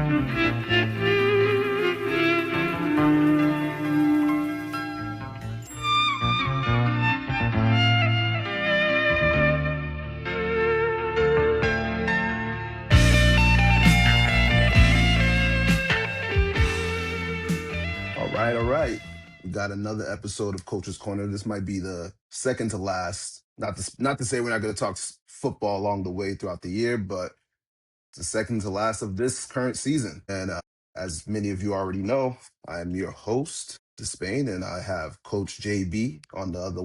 All right. We got another episode of Coach's Corner. This might be the second to last. Not to say we're not going to talk football along the way throughout the year, but it's the second to last of this current season. And as many of you already know, I am your host, DesPain, and I have Coach JB on the other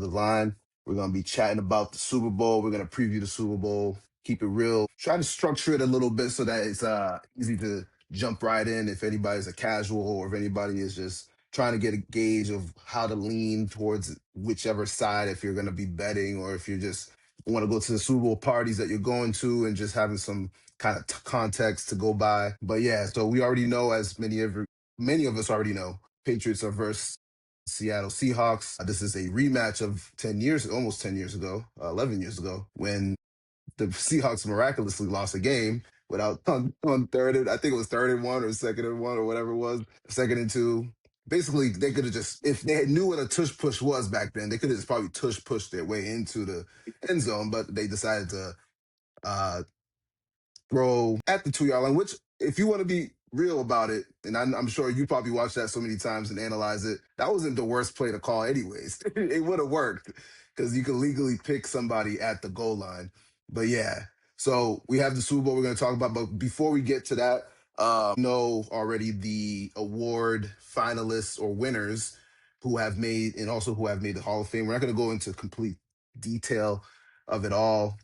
line. We're going to be chatting about the Super Bowl. We're going to preview the Super Bowl, keep it real, try to structure it a little bit so that it's easy to jump right in if anybody's a casual or if anybody is just trying to get a gauge of how to lean towards whichever side, if you're going to be betting or if you're just want to go to the Super Bowl parties that you're going to and just having some kind of context to go by. But yeah, so we already know, as many of us already know, Patriots are versus Seattle Seahawks. This is a rematch of almost 10 years ago, 11 years ago, when the Seahawks miraculously lost a game without on third and I think it was 3rd and 1 or 2nd and 1 or whatever it was, 2nd and 2. Basically, they could have just, if they knew what a tush push was back then, they could have just probably tush pushed their way into the end zone, but they decided to uh, throw at the 2-yard line, which, if you want to be real about it, and I'm sure you probably watched that so many times and analyze it, that wasn't the worst play to call anyways. It would have worked because you could legally pick somebody at the goal line. But yeah, so we have the Super Bowl we're going to talk about. But before we get to that, know already the award finalists or winners who have made the Hall of Fame. We're not going to go into complete detail of it all.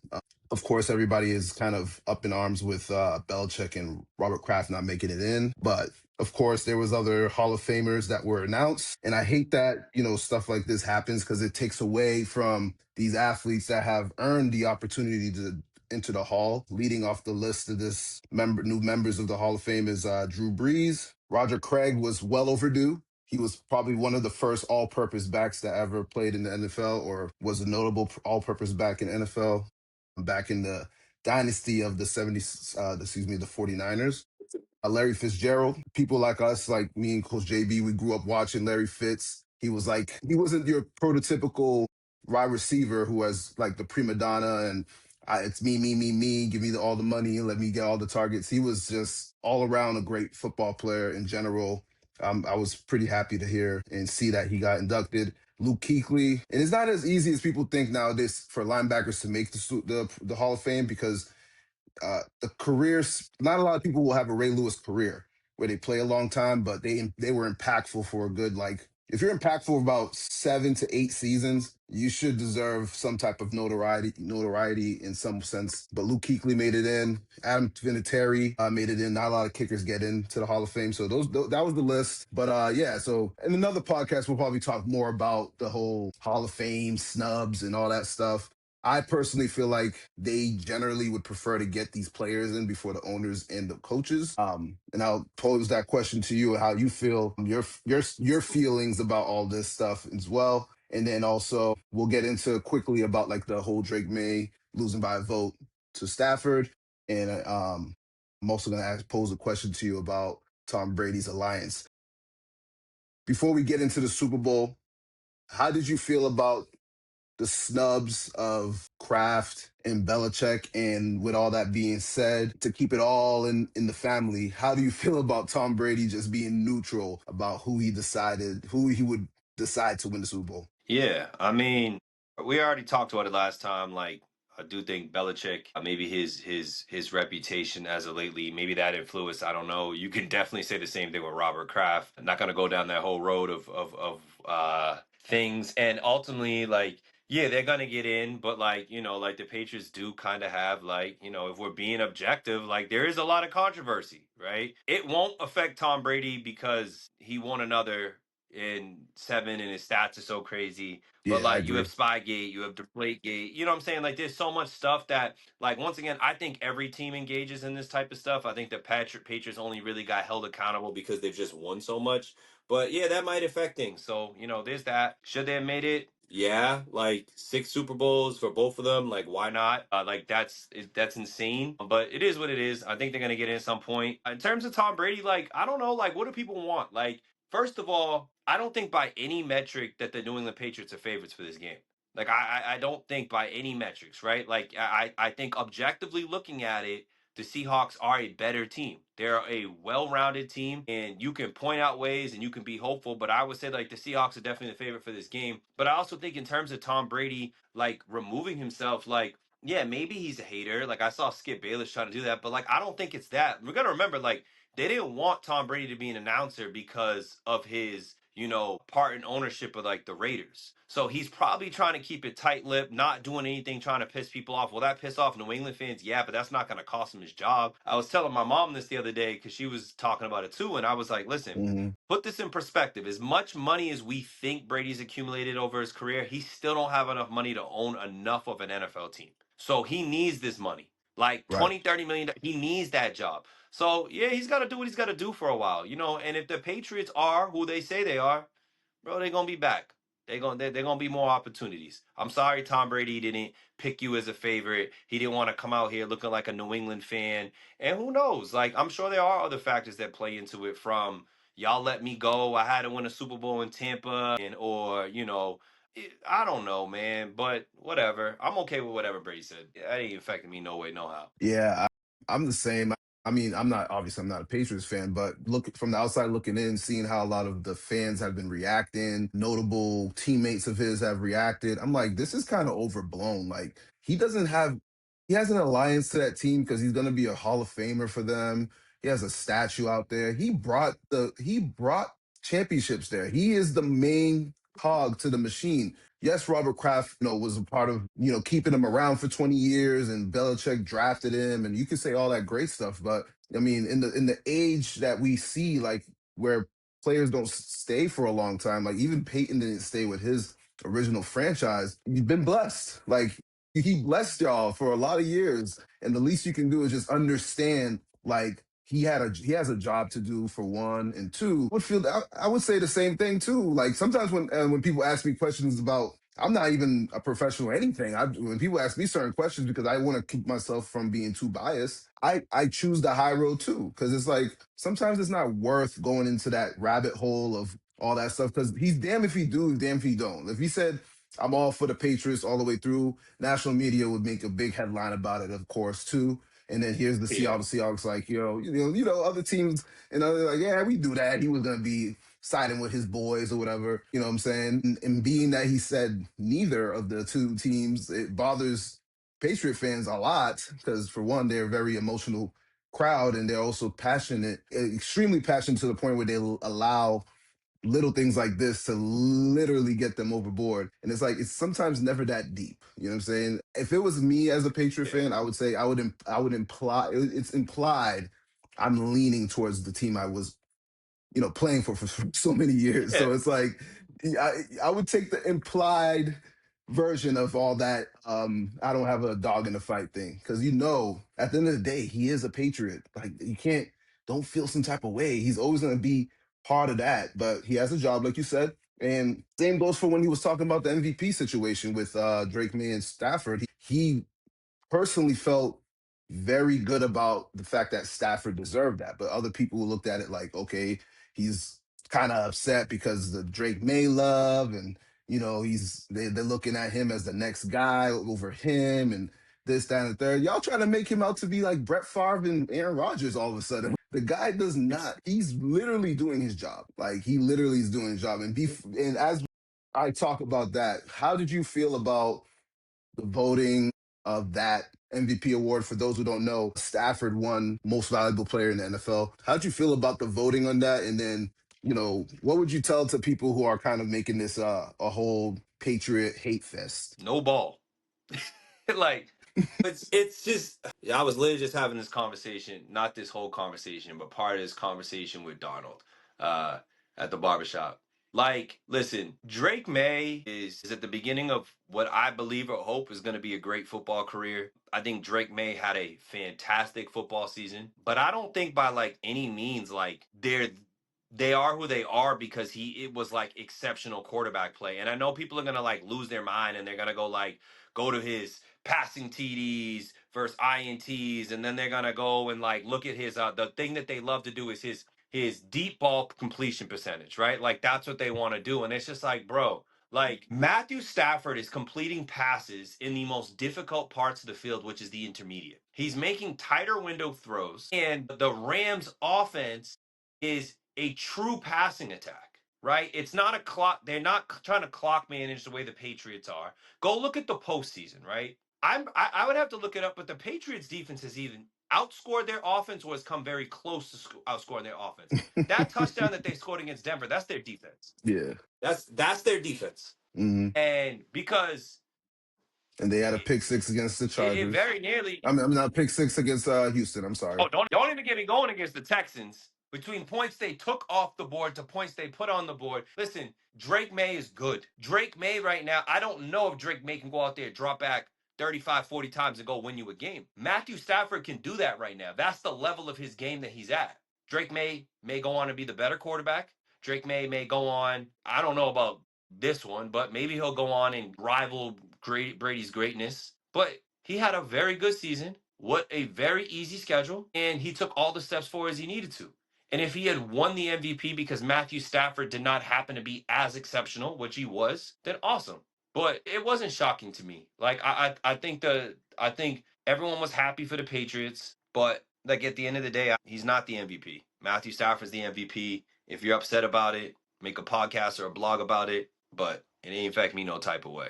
Of course, everybody is kind of up in arms with Belichick and Robert Kraft not making it in. But of course, there was other Hall of Famers that were announced. And I hate that, stuff like this happens because it takes away from these athletes that have earned the opportunity to enter the Hall. Leading off the list of this new members of the Hall of Fame is Drew Brees. Roger Craig was well overdue. He was probably one of the first all-purpose backs that ever played in the NFL or was a notable all-purpose back in NFL back in the dynasty of the 49ers. Larry Fitzgerald, people like us, like me and Coach JB, we grew up watching Larry Fitz. He wasn't your prototypical wide receiver who has like the prima donna and it's me, give me all the money and let me get all the targets. He was just all around a great football player in general. I was pretty happy to hear and see that he got inducted. Luke Kuechly, and it's not as easy as people think nowadays for linebackers to make the Hall of Fame because the careers, not a lot of people will have a Ray Lewis career where they play a long time, but they were impactful for a good, like, if you're impactful for about 7 to 8 seasons, you should deserve some type of notoriety in some sense. But Luke Kuechly made it in. Adam Vinatieri made it in. Not a lot of kickers get into the Hall of Fame. So that was the list. But yeah, so in another podcast, we'll probably talk more about the whole Hall of Fame snubs and all that stuff. I personally feel like they generally would prefer to get these players in before the owners and the coaches. And I'll pose that question to you, how you feel, your feelings about all this stuff as well. And then also we'll get into quickly about like the whole Drake Maye losing by a vote to Stafford. And I'm also going to pose a question to you about Tom Brady's alliance. Before we get into the Super Bowl, how did you feel about the snubs of Kraft and Belichick? And with all that being said, to keep it all in the family, how do you feel about Tom Brady just being neutral about who he would decide to win the Super Bowl? Yeah, I mean, we already talked about it last time. Like, I do think Belichick, maybe his reputation as of lately, maybe that influence. I don't know. You can definitely say the same thing with Robert Kraft. I'm not gonna go down that whole road of things. And ultimately, like, yeah, they're gonna get in, but like, like the Patriots do kind of have, like, if we're being objective, like there is a lot of controversy, right? It won't affect Tom Brady because he won another in 7 and his stats are so crazy. But Yeah, I like you agree. have Spygate, you have Deflategate, you know what I'm saying? Like there's so much stuff that, like, once again, I think every team engages in this type of stuff. I think the Patriots only really got held accountable because they've just won so much. But yeah, that might affect things. So, there's that. Should they have made it? Yeah, like 6 Super Bowls for both of them. Like, why not? Like, that's insane. But it is what it is. I think they're gonna get in at some point. In terms of Tom Brady, like, I don't know. Like, what do people want? Like, first of all, I don't think by any metric that the New England Patriots are favorites for this game. Like, I don't think by any metrics, right? Like, I think objectively looking at it, the Seahawks are a better team. They're a well-rounded team, and you can point out ways and you can be hopeful. But I would say like the Seahawks are definitely the favorite for this game. But I also think in terms of Tom Brady, like removing himself, like yeah, maybe he's a hater. Like I saw Skip Bayless trying to do that, but like I don't think it's that. We got to remember, like they didn't want Tom Brady to be an announcer because of his, part in ownership of like the Raiders. So he's probably trying to keep it tight lipped, not doing anything trying to piss people off. Will that piss off New England fans? Yeah, but that's not going to cost him his job. I was telling my mom this the other day because she was talking about it too. And I was like, listen, Hmm. put this in perspective. As much money as we think Brady's accumulated over his career, he still don't have enough money to own enough of an NFL team. So he needs this money. Like Right. 20, 30 million, he needs that job. So yeah, he's got to do what he's got to do for a while, And if the Patriots are who they say they are, bro, they're gonna be back. They're gonna be more opportunities. I'm sorry, Tom Brady didn't pick you as a favorite. He didn't want to come out here looking like a New England fan. And who knows? Like I'm sure there are other factors that play into it. From y'all let me go. I had to win a Super Bowl in Tampa, and or I don't know, man. But whatever. I'm okay with whatever Brady said. That ain't affecting me no way, no how. Yeah, I'm the same. I mean, I'm not a Patriots fan, but look from the outside looking in, seeing how a lot of the fans have been reacting, notable teammates of his have reacted. I'm like, this is kind of overblown. Like, he has an alliance to that team because he's going to be a Hall of Famer for them. He has a statue out there. He brought championships there. He is the main cog to the machine. Yes, Robert Kraft, was a part of, keeping him around for 20 years and Belichick drafted him and you can say all that great stuff. But I mean, in the age that we see, like where players don't stay for a long time, like even Peyton didn't stay with his original franchise, you've been blessed. Like he blessed y'all for a lot of years. And the least you can do is just understand like he has a job to do for one and two. I would say the same thing too. Like sometimes when people ask me questions about, I'm not even a professional or anything. When people ask me certain questions because I want to keep myself from being too biased, I choose the high road too because it's like sometimes it's not worth going into that rabbit hole of all that stuff because he's damn if he do, damn if he don't. If he said I'm all for the Patriots all the way through, national media would make a big headline about it, of course, too. And then here's the Yeah. Seattle Seahawks, like, other teams, they're like, yeah, we do that. He was gonna be siding with his boys or whatever, you know what I'm saying? And being that he said neither of the two teams, it bothers Patriot fans a lot because for one, they're a very emotional crowd and they're also passionate, extremely passionate to the point where they allow little things like this to literally get them overboard. And it's like it's sometimes never that deep. You know what I'm saying? If it was me as a Patriot Yeah. fan, I would say I would imply it's implied I'm leaning towards the team I was playing for so many years. Yeah. So it's like I would take the implied version of all that. I don't have a dog in the fight thing because at the end of the day, he is a patriot. Like you can't don't feel some type of way. He's always going to be part of that. But he has a job, like you said. And same goes for when he was talking about the MVP situation with Drake Maye and Stafford. He personally felt very good about the fact that Stafford deserved that. But other people looked at it like, okay, he's kind of upset because the Drake May love, and they're looking at him as the next guy over him, and this, that, and the third. Y'all trying to make him out to be like Brett Favre and Aaron Rodgers all of a sudden. The guy does not. He's literally doing his job. Like he literally is doing his job. And as I talk about that, how did you feel about the voting of that MVP award? For those who don't know, Stafford won Most Valuable Player in the NFL. How'd you feel about the voting on that? And then, what would you tell to people who are kind of making this a whole Patriot hate fest? No ball. Like it's just yeah, I was literally just having this conversation, not this whole conversation, but part of this conversation with Donald uh at the barbershop. Like, listen, Drake May is at the beginning of what I believe or hope is going to be a great football career. I think Drake May had a fantastic football season, but I don't think by like any means like they are who they are because it was like exceptional quarterback play. And I know people are gonna like lose their mind and they're gonna go to his passing TDs versus INTs, and then they're gonna go and like look at his the thing that they love to do is his deep ball completion percentage, right? Like that's what they want to do. And it's just like, bro, like Matthew Stafford is completing passes in the most difficult parts of the field, which is the intermediate. He's making tighter window throws, and the Rams offense is a true passing attack, right? It's not a clock. They're not trying to clock manage the way the Patriots are. Go look at the postseason, right? I would have to look it up, but the Patriots defense has even outscored their offense or has come very close to outscoring their offense. That touchdown that they scored against Denver, that's their defense. Yeah. That's their defense. Hmm. And because And they had a pick six against the it Chargers. very nearly I'm not pick six against Houston. I'm sorry. Oh, don't even get me going against the Texans. Between points they took off the board to points they put on the board. Listen, Drake Maye is good. Drake Maye right now, I don't know if Drake Maye can go out there, drop back 35, 40 times and go win you a game. Matthew Stafford can do that right now. That's the level of his game that he's at. Drake Maye may go on to be the better quarterback. Drake Maye may go on, I don't know about this one, but maybe he'll go on and rival Brady's greatness. But he had a very good season. What a very easy schedule, and he took all the steps forward as he needed to. And if he had won the MVP because Matthew Stafford did not happen to be as exceptional, which he was, then awesome. But it wasn't shocking to me. Like I think everyone was happy for the Patriots, but like at the end of the day, he's not the MVP. Matthew Stafford's the MVP. If you're upset about it, make a podcast or a blog about it, but it ain't affect me no type of way.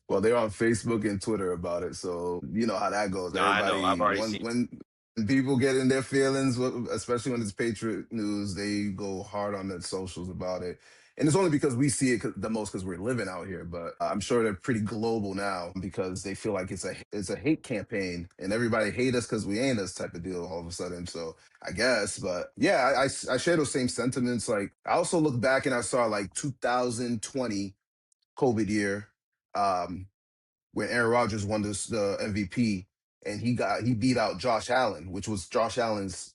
Well, they're on Facebook and Twitter about it, so you know how that goes. No, I know. I've Everybody, already seen. when people get in their feelings, especially when it's Patriot news, they go hard on the socials about it. And it's only because we see it the most because we're living out here. But I'm sure they're pretty global now because they feel like it's a hate campaign and everybody hate us because we ain't us type of deal all of a sudden. So I guess, but yeah, I share those same sentiments. Like I also look back and I saw like 2020 COVID year. When Aaron Rodgers won the MVP and he beat out Josh Allen, which was Josh Allen's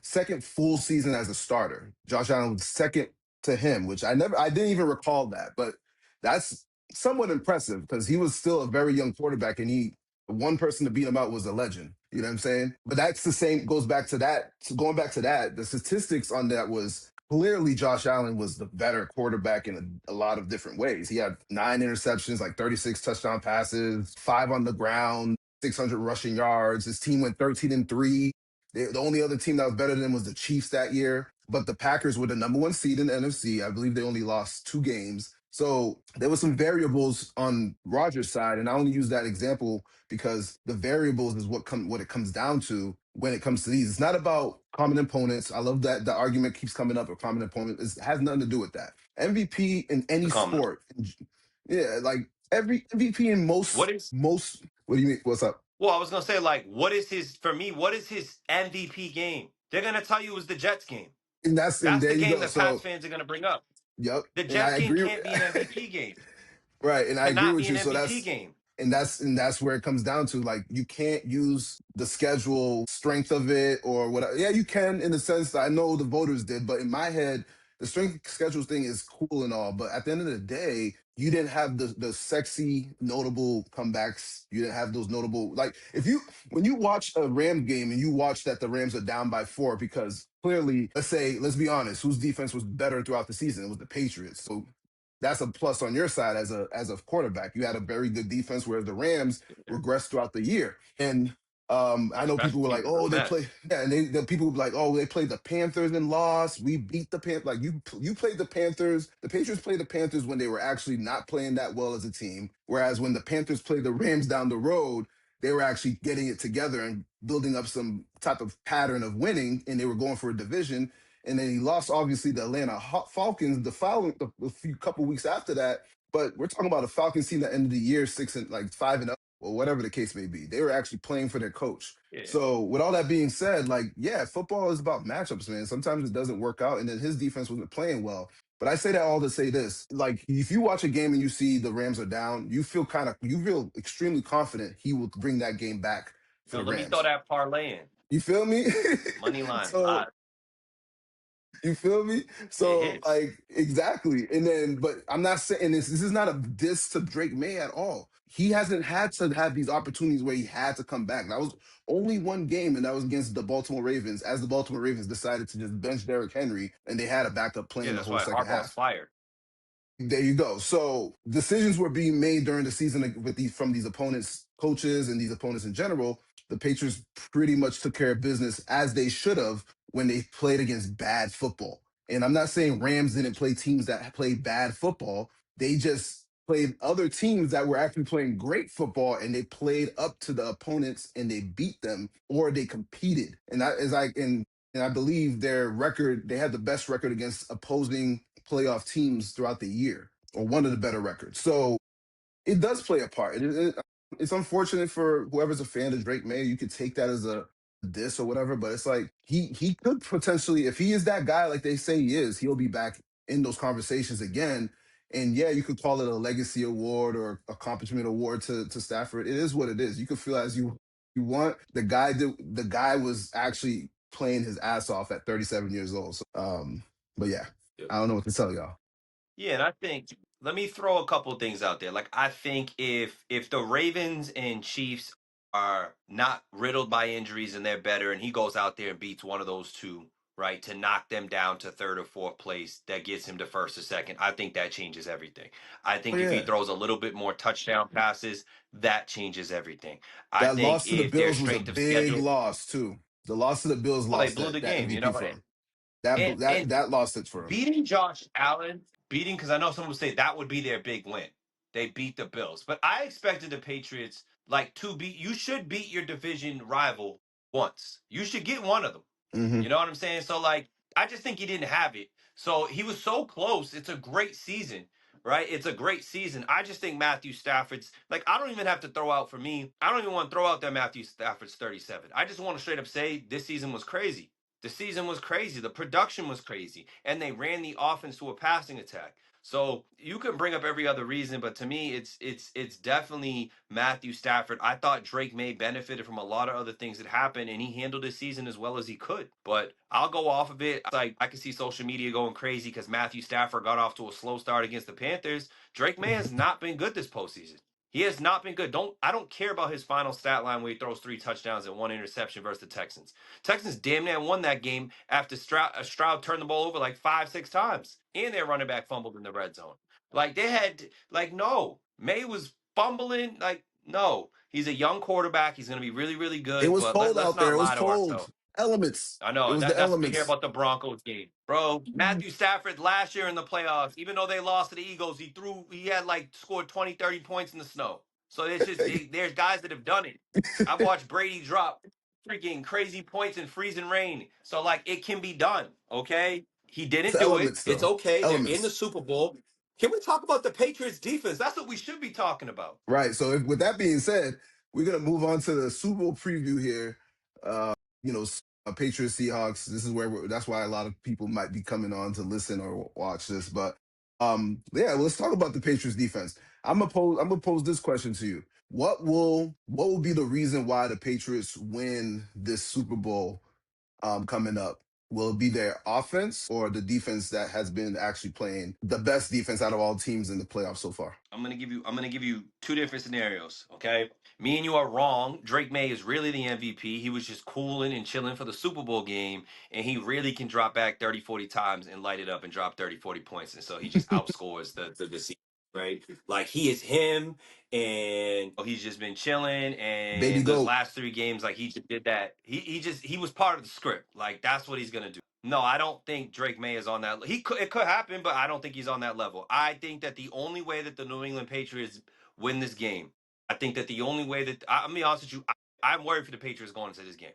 second full season as a starter. Josh Allen was second to him, which I didn't even recall that, but that's somewhat impressive because he was still a very young quarterback and one person to beat him out was a legend. You know what I'm saying? But that's the same, goes back to that. So going back to that, the statistics on that was clearly Josh Allen was the better quarterback in a lot of different ways. He had 9 interceptions, like 36 touchdown passes, 5 on the ground, 600 rushing yards. His team went 13-3. The only other team that was better than him was the Chiefs that year. But the Packers were the number 1 seed in the NFC. I believe they only lost 2 games. So there were some variables on Rodgers' side, and I only use that example because the variables is what it comes down to when it comes to these. It's not about common opponents. I love that the argument keeps coming up. A common opponent it has nothing to do with that. MVP in any sport, yeah, like every MVP in most. What is? What do you mean? What's up? Well, I was gonna say like, what is his? For me, what is his MVP game? They're gonna tell you it was the Jets game. And That's there the you game go. that Pats So fans are gonna bring up. yep, The and I Jets game agree. can't be an MVP game. Right, and I agree Cannot with be you. an So MVP game. that's where it comes down to. Like you can't use the schedule strength of it or whatever. Yeah, you can in the sense that I know the voters did, but in my head, the strength schedules thing is cool and all. But at the end of the day, you didn't have the sexy, notable comebacks. You didn't have those notable like if you when you watch a Rams game and you watch that the Rams are down by 4 because clearly, let's be honest, whose defense was better throughout the season? It was the Patriots. So that's a plus on your side as a quarterback. You had a very good defense, whereas the Rams regressed throughout the year. And I know people Special were like, teams is a "Oh, they play," mess. yeah, and the people were like, "Oh, they played the Panthers and lost. We beat the Panthers." Like you played the Panthers. The Patriots played the Panthers when they were actually not playing that well as a team. Whereas when the Panthers played the Rams down the road, they were actually getting it together and building up some type of pattern of winning, and they were going for a division. And then he lost, obviously, the Atlanta Falcons a few couple weeks after that. But we're talking about a Falcons team that ended the year 5-0, or whatever the case may be. They were actually playing for their coach. Yeah. So with all that being said, like, yeah, football is about matchups, man. Sometimes it doesn't work out, and then his defense wasn't playing well. But I say that all to say this: like, if you watch a game and you see the Rams are down, you feel extremely confident he will bring that game back for Now the let me throw Rams. that parlay in. You feel me? Money line. So You feel me? It So hits. like exactly. And then, but I'm not saying this is not a diss to Drake May at all. He hasn't had to have these opportunities where he had to come back. That was only one game, and that was against the Baltimore Ravens, as the Baltimore Ravens decided to just bench Derrick Henry, and they had a backup Yeah, playing the that's whole why second Harbaugh's half. fired. There you go. So decisions were being made during the season with these from these opponents, coaches, and these opponents in general. The Patriots pretty much took care of business as they should have when they played against bad football. And I'm not saying Rams didn't play teams that played bad football. They just played other teams that were actually playing great football, and they played up to the opponents and they beat them, or they competed. And that is like and I believe their record, they had the best record against opposing playoff teams throughout the year, or one of the better records. So it does play a part. It's unfortunate for whoever's a fan of Drake May. You could take that as a diss or whatever, but it's like he could potentially, if he is that guy like they say he is, he'll be back in those conversations again. And yeah, you could call it a legacy award or accomplishment award to Stafford. It is what it is. You could feel as you want. The guy was actually playing his ass off at 37 years old. So, but yeah, I don't know what to tell y'all. Yeah, and I think let me throw a couple things out there. Like I think if the Ravens and Chiefs are not riddled by injuries and they're better, and he goes out there and beats one of those two, right, to knock them down to third or fourth place, that gets him to first or second. I think that changes everything. I Oh think if he yeah, throws a little bit more touchdown passes, that changes everything. I that think loss to the if their Bills was a strength of big schedule, loss too. The loss to the Bills well, they lost blew the that game, MVP for him. That and that lost it for him. beating Josh Allen, beating because I know someone would say that would be their big win. They beat the Bills, but I expected the Patriots like to beat. You should beat your division rival once. You should get one of them. Hmm. You know what I'm saying? So like, I just think he didn't have it. So he was so close. It's a great season, right? It's a great season. I just think Matthew Stafford's like I don't even have to throw out for me. I don't even want to throw out that Matthew Stafford's 37. I just want to straight up say this season was crazy. The season was crazy. The production was crazy, and they ran the offense to a passing attack. So you can bring up every other reason, but to me, it's definitely Matthew Stafford. I thought Drake May benefited from a lot of other things that happened, and he handled his season as well as he could. But I'll go off of it. Like I can see social media going crazy because Matthew Stafford got off to a slow start against the Panthers. Drake May has not been good this postseason. He has not been good. I don't care about his final stat line where he throws 3 touchdowns and 1 interception versus the Texans. Texans damn near won that game after Stroud turned the ball over like 5, 6 times, and their running back fumbled in the red zone. Like they had, like no, May was fumbling. Like no, he's a young quarterback. He's going to be really, really It good. was But cold let's out there. not It was lie to cold. ourselves. Elements. I It know was the that's what we hear elements. about the Broncos game, bro. Matthew Stafford last year in the playoffs, even though they lost to the Eagles, he had like scored 20, 30 points in the snow. So it's just there's guys that have done it. I've watched Brady drop freaking crazy points in freezing rain. So like it can be done, okay? He It's didn't do it. elements It's though. okay. They're in the Elements. Super Bowl. Can we talk about the Patriots defense? That's what we should be talking about. Right. So with that being said, we're gonna move on to the Super Bowl preview here. You know, Patriots Seahawks. This is that's why a lot of people might be coming on to listen or watch this. But yeah, well, let's talk about the Patriots defense. I'm gonna pose this question to you. What will be the reason why the Patriots win this Super Bowl coming up? Will it be their offense or the defense that has been actually playing the best defense out of all teams in the playoffs so far? I'm gonna give you 2 different scenarios. Okay. Me and you are wrong. Drake May is really the MVP. He was just cooling and chilling for the Super Bowl game, and he really can drop back 30, 40 times and light it up and drop 30, 40 points. And so he just outscores the season, right? Like he is him, and he's just been chilling. Baby And those goat. last 3 games, like he just did that. He was part of the script. Like that's what he's gonna do. No, I don't think Drake May is on that. It could happen, but I don't think he's on that level. I think that the only way that the New England Patriots win this game, I think that the only way that I'm gonna be honest with you, I'm worried for the Patriots going into this game.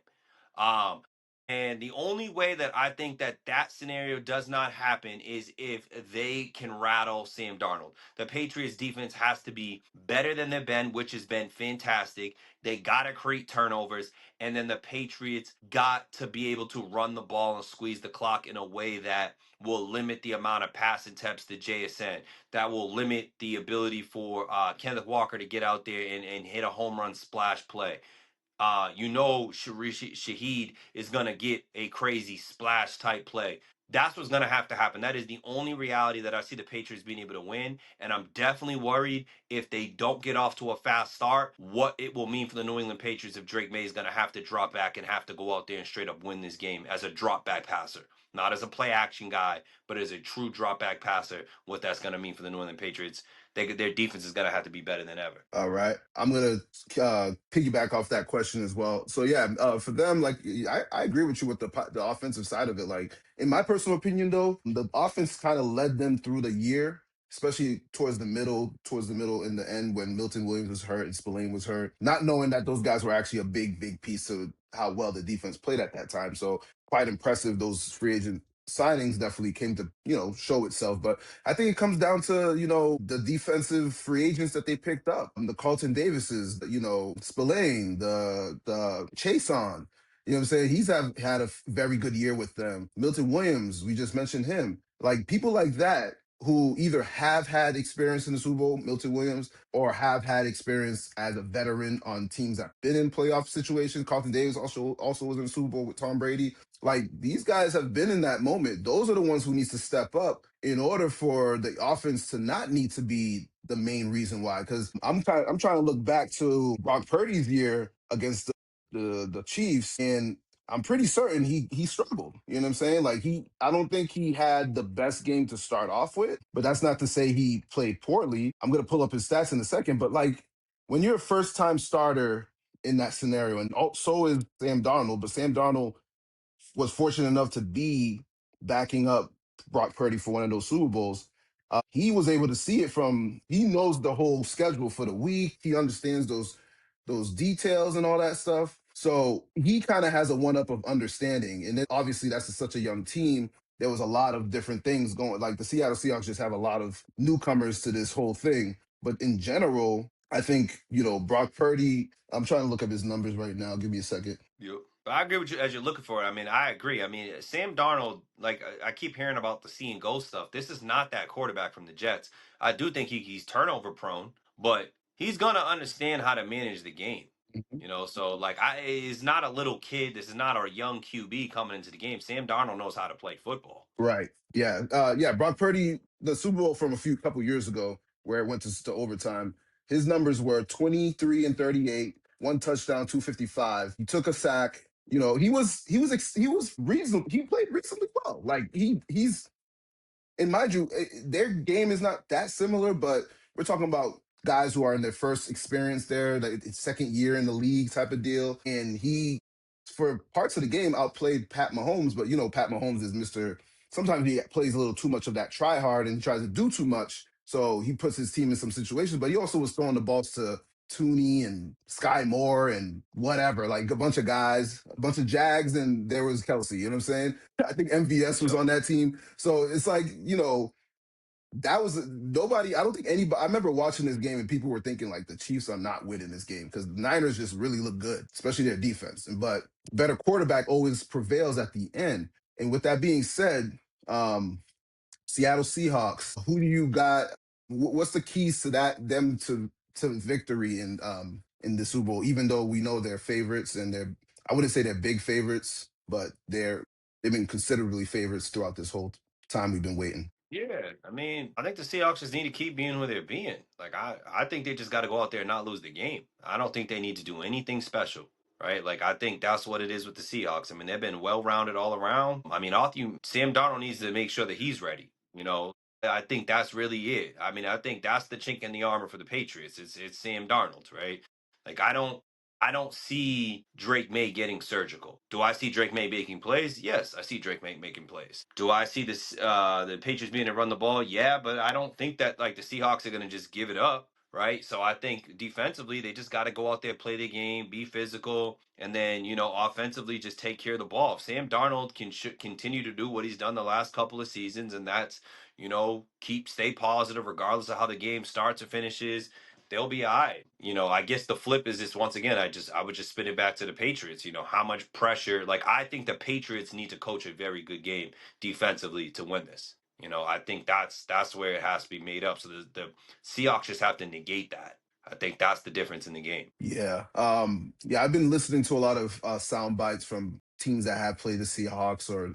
Um, and the only way that I think that that scenario does not happen is if they can rattle Sam Darnold. The Patriots defense has to be better than they've been, which has been fantastic. They got to create turnovers. And then the Patriots got to be able to run the ball and squeeze the clock in a way that will limit the amount of pass attempts to JSN, that will limit the ability for Kenneth Walker to get out there and hit a home run splash play. Sharish Shaheed is going to get a crazy splash type play. That's what's going to have to happen. That is the only reality that I see the Patriots being able to win. And I'm definitely worried if they don't get off to a fast start, what it will mean for the New England Patriots if Drake Maye is going to have to drop back and have to go out there and straight up win this game as a drop back passer. Not as a play action guy, but as a true drop back passer, what that's going to mean for the New England Patriots. Their defense is going to have to be better than ever. All right. I'm gonna piggyback off that question as well. So yeah, for them, like I agree with you with the offensive side of it. Like in my personal opinion, though, the offense kind of led them through the year, especially towards the middle in the end when Milton Williams was hurt and Spillane was hurt, not knowing that those guys were actually a big piece of how well the defense played at that time. So quite impressive. Those free agent signings definitely came to show itself. But I think it comes down to, the defensive free agents that they picked up. The Carlton Davises, Spillane, the Chason. You know what I'm saying? He's had a very good year with them. Milton Williams, we just mentioned him. Like people like that who either have had experience in the Super Bowl, Milton Williams, or have had experience as a veteran on teams that been in playoff situations. Carlton Davis also was in the Super Bowl with Tom Brady. Like these guys have been in that moment. Those are the ones who needs to step up in order for the offense to not need to be the main reason why. Because I'm trying to look back to Brock Purdy's year against the Chiefs, and I'm pretty certain he struggled. You know what I'm saying? Like I don't think he had the best game to start off with, but that's not to say he played poorly. I'm gonna pull up his stats in a second, but like when you're a first time starter in that scenario, and so is Sam Darnold, but Sam Darnold was fortunate enough to be backing up Brock Purdy for one of those Super Bowls. He was able to see it he knows the whole schedule for the week. He understands those details and all that stuff. So he kind of has a one up of understanding. And then obviously that's such a young team. There was a lot of different things going. Like the Seattle Seahawks just have a lot of newcomers to this whole thing. But in general, I think, Brock Purdy, I'm trying to look up his numbers right now. Give me a second. Yep. But I agree with you as you're looking for it. I mean, I agree. I mean, Sam Darnold, like I keep hearing about the see and go stuff. This is not that quarterback from the Jets. I do think he's turnover prone, but he's gonna understand how to manage the game. Mhm. So like he's not a little kid. This is not a young QB coming into the game. Sam Darnold knows how to play football. Right. Yeah. Yeah. Brock Purdy, the Super Bowl from a couple years ago, where it went to overtime, his numbers were 23 and 38, one touchdown, 255. He took a sack. He was reasonable. He played reasonably well. Like he's and mind you, their game is not that similar, but we're talking about guys who are in their first experience there, like it's second year in the league type of deal. And he, for parts of the game, outplayed Pat Mahomes. But Pat Mahomes is Mister. Sometimes he plays a little too much of that try hard and tries to do too much. So he puts his team in some situations. But he also was throwing the balls to Tooney and Sky Moore and whatever, like a bunch of guys, a bunch of Jags, and there was Kelsey. You know what I'm saying? I think MVS was Yep. on that team. So it's like, that was nobody. I don't think anybody. I remember watching this game and people were thinking like the Chiefs are not winning this game because the Niners just really look good, especially their defense. But better quarterback always prevails at the end. And with that being said, Seattle Seahawks, who do you got? What's the keys to them to victory in the Super Bowl? Even though we know they're favorites and I wouldn't say they're big favorites, but they've been considerably favorites throughout this whole time we've been waiting. Yeah, I mean, I think the Seahawks just need to keep being who they're being. Like I think they just got to go out there and not lose the game. I don't think they need to do anything special, right? Like I think that's what it is with the Seahawks. I mean, they've been well rounded all around. I mean, Sam Darnold needs to make sure that he's ready. I think that's really it. I mean, I think that's the chink in the armor for the Patriots. It's Sam Darnold, right? Like I don't see Drake May getting surgical. Do I see Drake May making plays? Yes, I see Drake May making plays. Do I see the Patriots being to run the ball? Yeah, but I don't think that like the Seahawks are going to just give it up, right? So I think defensively they just got to go out there, play the game, be physical, and then offensively just take care of the ball. If Sam Darnold can continue to do what he's done the last couple of seasons, and that's stay positive regardless of how the game starts or finishes, they'll be all right. I guess the flip is this once again, I would just spin it back to the Patriots. How much pressure, like I think the Patriots need to coach a very good game defensively to win this. I think that's where it has to be made up. So the Seahawks just have to negate that. I think that's the difference in the game. Yeah. Yeah, I've been listening to a lot of sound bites from teams that have played the Seahawks or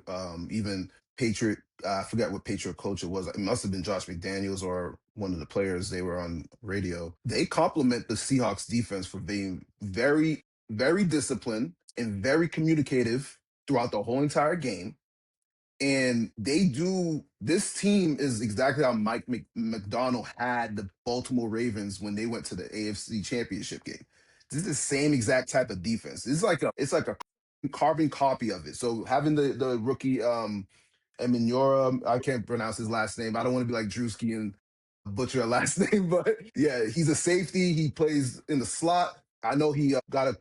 even Patriot. I forget what Patriot coach it was. It must have been Josh McDaniels or one of the players. They were on radio. They compliment the Seahawks defense for being very, very disciplined and very communicative throughout the whole entire game. And they do. This team is exactly how Mike McDonald had the Baltimore Ravens when they went to the AFC Championship game. This is the same exact type of defense. It's like a carbon copy of it. So having the rookie Eminyora, I can't pronounce his last name. I don't want to be like Drewski and butcher a last name, but yeah, he's a safety. He plays in the slot. I know he got a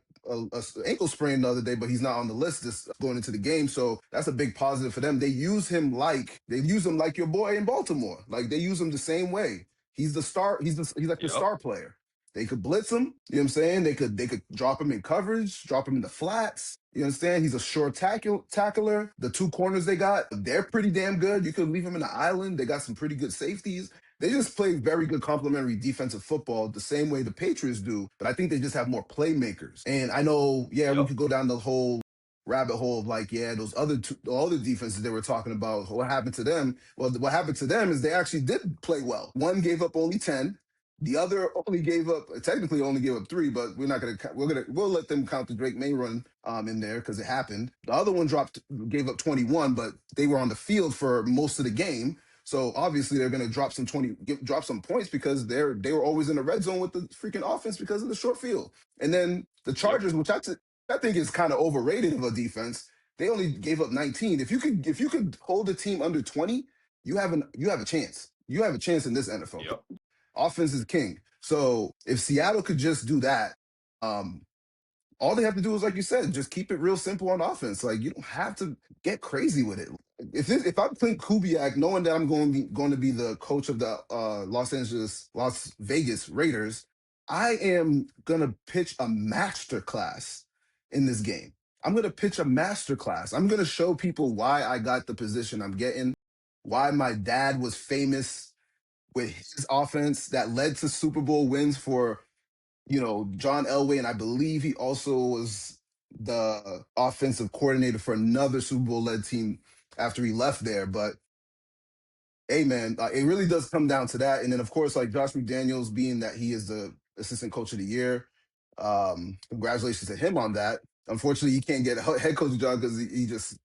ankle sprain the other day, but he's not on the list this going into the game. So that's a big positive for them. They use him like your boy in Baltimore. Like they use him the same way. He's the star. He's like the Yep. star player. They could blitz him. You know what I'm saying? They could drop him in coverage, drop him in the flats. You understand? He's a short tackler. The two corners they got, they're pretty damn good. You could leave him in the island. They got some pretty good safeties. They just play very good complementary defensive football the same way the Patriots do, but I think they just have more playmakers. And I know, yeah, we Yep. could go down the whole rabbit hole of like, yeah, all the defenses they were talking about, what happened to them? Well, what happened to them is they actually did play well. One gave up only 10. The other technically only gave up 3, but we'll let them count the Drake Maye run in there because it happened. The other one gave up 21, but they were on the field for most of the game. So obviously they're going to drop some points because they were always in the red zone with the freaking offense because of the short field. And then the Yep. Chargers, which I think is kind of overrated of a defense, they only gave up 19. If you could hold a team under 20, you have a chance. You have a chance in this NFL. Yep. Offense is king. So if Seattle could just do that, all they have to do is, like you said, just keep it real simple on offense. Like you don't have to get crazy with it. If I'm Clint Kubiak, knowing that I'm going to be the coach of the Las Vegas Raiders, I am gonna pitch a master class in this game. I'm gonna pitch a master class. I'm gonna show people why I got the position I'm getting, why my dad was famous with his offense that led to Super Bowl wins for John Elway, and I believe he also was the offensive coordinator for another Super Bowl led team after he left there. But hey, man, it really does come down to that. And then, of course, like Josh McDaniels, being that he is the assistant coach of the year, congratulations to him on that. Unfortunately, he can't get a head coaching job because he just,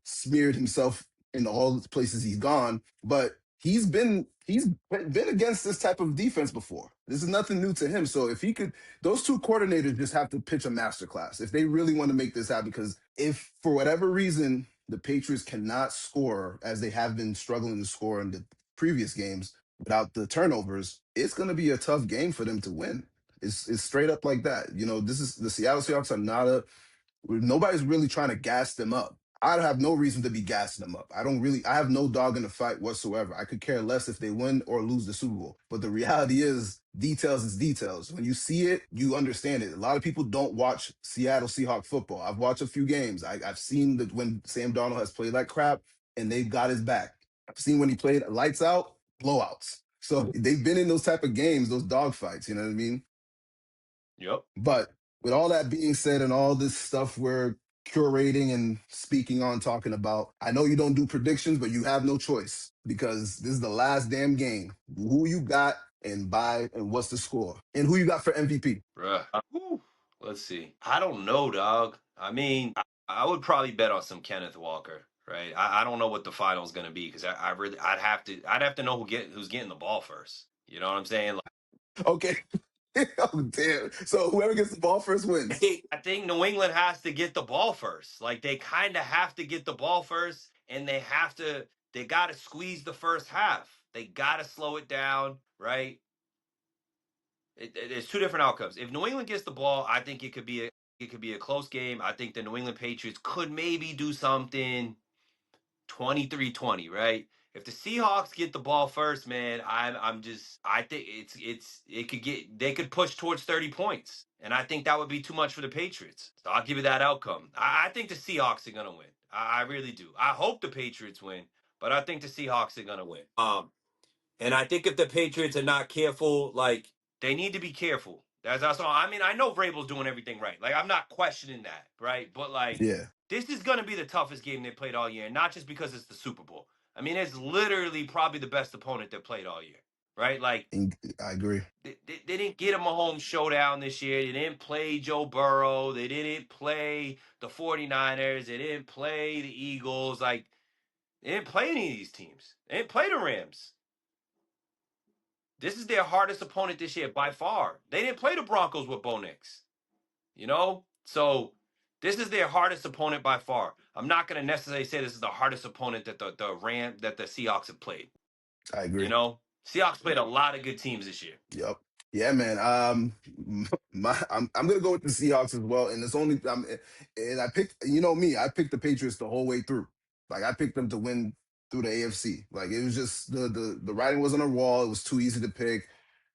smeared himself in all the places he's gone. But he's been against this type of defense before. This is nothing new to him. So if he could, those two coordinators just have to pitch a masterclass if they really want to make this happen. Because if for whatever reason the Patriots cannot score as they have been struggling to score in the previous games without the turnovers, it's going to be a tough game for them to win. It's straight up like that. This is the Seattle Seahawks are not nobody's really trying to gas them up. I have no reason to be gassing them up. I have no dog in the fight whatsoever. I could care less if they win or lose the Super Bowl. But the reality is, details is details. When you see it, you understand it. A lot of people don't watch Seattle Seahawks football. I've watched a few games. I've seen that when Sam Darnold has played like crap and they've got his back. I've seen when he played lights out, blowouts. So they've been in those type of games, those dog fights, you know what I mean? Yep. But with all that being said and all this stuff we're curating and speaking on, talking about, I know you don't do predictions, but you have no choice because this is the last damn game. Who you got and what's the score? And who you got for MVP? Bruh. Let's see. I don't know, dog. I mean, I would probably bet on some Kenneth Walker, right? I don't know what the final's gonna be because I'd have to know who's getting the ball first. You know what I'm saying? Okay. Oh, damn. So whoever gets the ball first wins. I think New England has to get the ball first. Like they kind of have to get the ball first, and they got to squeeze the first half. They got to slow it down, right? There's two different outcomes. If New England gets the ball, I think it could be a close game. I think the New England Patriots could maybe do something 23-20, right? If the Seahawks get the ball first, man, I think they could push towards 30 points. And I think that would be too much for the Patriots. So I'll give you that outcome. I think the Seahawks are gonna win. I really do. I hope the Patriots win, but I think the Seahawks are gonna win. And I think if the Patriots are not careful, like they need to be careful. That's all. I mean, I know Vrabel's doing everything right. Like I'm not questioning that, right? But like Yeah. this is going to be the toughest game they played all year, and not just because it's the Super Bowl. I mean, it's literally probably the best opponent they played all year, right? Like, I agree. they didn't get him a home showdown this year. They didn't play Joe Burrow. They didn't play the 49ers. They didn't play the Eagles. Like, they didn't play any of these teams. They didn't play the Rams. This is their hardest opponent this year by far. They didn't play the Broncos with Bo Nix. So this is their hardest opponent by far. I'm not going to necessarily say this is the hardest opponent that the Seahawks have played. I agree. Seahawks played a lot of good teams this year. Yep. Yeah, man. I'm gonna go with the Seahawks as well, and it's only and I picked. You know me, I picked the Patriots the whole way through. Like I picked them to win through the AFC. Like it was just the writing was on the wall. It was too easy to pick.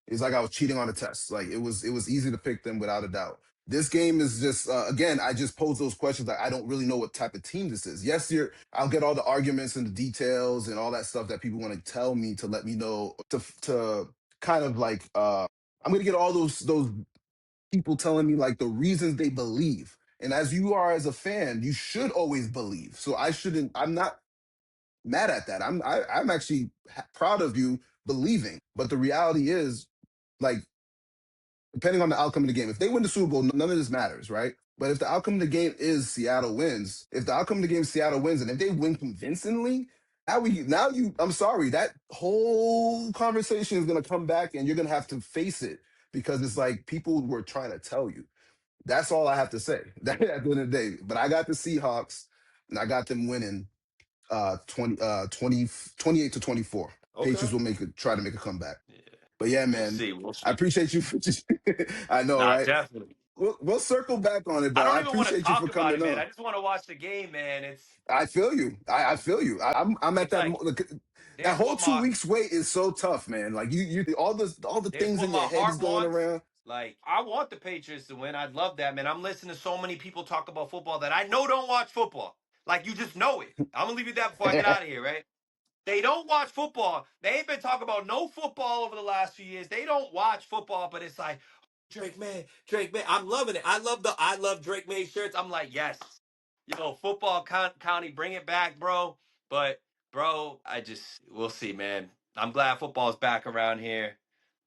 It's like I was cheating on a test. Like it was easy to pick them without a doubt. This game is just again, I just pose those questions. Like I don't really know what type of team this is. Yes, I'll get all the arguments and the details and all that stuff that people want to tell me to let me know to kind of like I'm gonna get all those people telling me like the reasons they believe. And as you are as a fan, you should always believe. So I'm not mad at that. I'm actually proud of you believing. But the reality is, like, depending on the outcome of the game, if they win the Super Bowl, none of this matters, right? But if the outcome of the game is Seattle wins, if the outcome of the game is Seattle wins, and if they win convincingly, I'm sorry, that whole conversation is gonna come back, and you're gonna have to face it because it's like people were trying to tell you. That's all I have to say at the end of the day. But I got the Seahawks, and I got them winning 28-24. Okay. Patriots will try to make a comeback. Yeah. But yeah, man, We'll see. I appreciate you for just. I know, right? Definitely. We'll circle back on it, I but don't I even want to appreciate you talk for about it, coming man. I on. just want to watch the game, man. I feel you. I feel you. I'm at It's that. like That there's whole what 2 weeks wait is so tough, man. Like you all the there's things what in your my head is heart going wants. around. Like, I want the Patriots to win. I'd love that, man. I'm listening to so many people talk about football that I know don't watch football. Like, you just know it. I'm gonna leave you that before I get out of here, right? They don't watch football. They ain't been talking about no football over the last few years. They don't watch football, but it's like Drake Maye. I'm loving it. I love Drake Maye shirts. I'm like, yes, football county, bring it back, bro. But bro, we'll see, man. I'm glad football's back around here,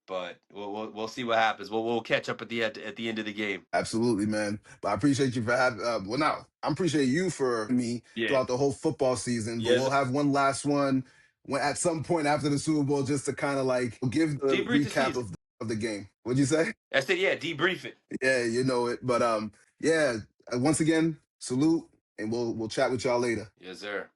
but we'll see what happens. We'll catch up at the end of the game. Absolutely, man. But I appreciate you for having. I appreciate you for me throughout the whole football season. But we'll have one last one at some point after the Super Bowl just to kind of like give the Debrief the recap season. of the game. What'd you say? I said, yeah, debrief it. Yeah, you know it. But yeah, once again, salute, and we'll chat with y'all later. Yes, sir.